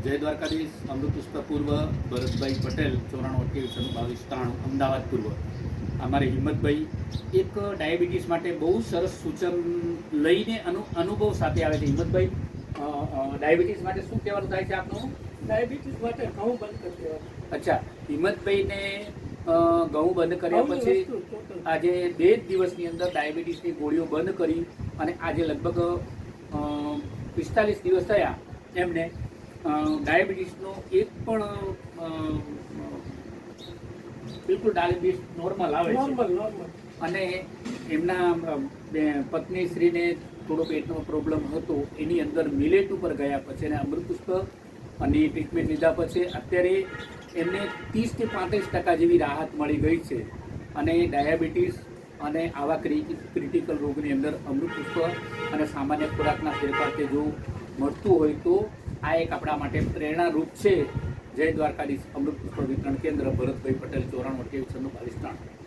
જય દ્વારકાધીશ. અમૃત પુષ્પ પૂર્વ ભરતભાઈ પટેલ 94 22 અમદાવાદ પૂર્વ. અમારે હિંમતભાઈ એક ડાયાબિટીસ માટે બહુ સરસ સૂચન લઈને અનુભવ સાથે આવે છે. હિંમતભાઈ, ડાયાબિટીસ માટે શું કહેવાનું થાય છે આપનું? ડાયાબિટીસ માટે ઘઉં બંધ કરી દેવાનું. અચ્છા, હિંમતભાઈને ઘઉં બંધ કર્યા પછી આજે 2 દિવસની અંદર ડાયાબિટીસની ગોળીઓ બંધ કરી અને આજે લગભગ 45 દિવસ થયા એમને ડાયાબિટીસનો એક પણ બિલકુલ ડાયાબિટીસ નોર્મલ આવે છે. અને એમના પત્ની શ્રીને થોડો પેટનો પ્રોબ્લેમ હતો, એની અંદર મિલેટ ઉપર ગયા પછી અને અમૃત પુષ્પ અને ટ્રીટમેન્ટ લીધા પછી અત્યારે એમને 30 થી 35% જેવી રાહત મળી ગઈ છે. અને ડાયાબિટીસ અને આવા ક્રિટિકલ રોગની અંદર અમૃત પુષ્પ અને સામાન્ય ખોરાકના ફેરફારથી જો મળતું હોય તો આ એક આપણા માટે પ્રેરણારૂપ છે. જય દ્વારકાધીશ. અમૃત પુષ્પ વિતરણ કેન્દ્ર, ભરતભાઈ પટેલ, 94 22 3.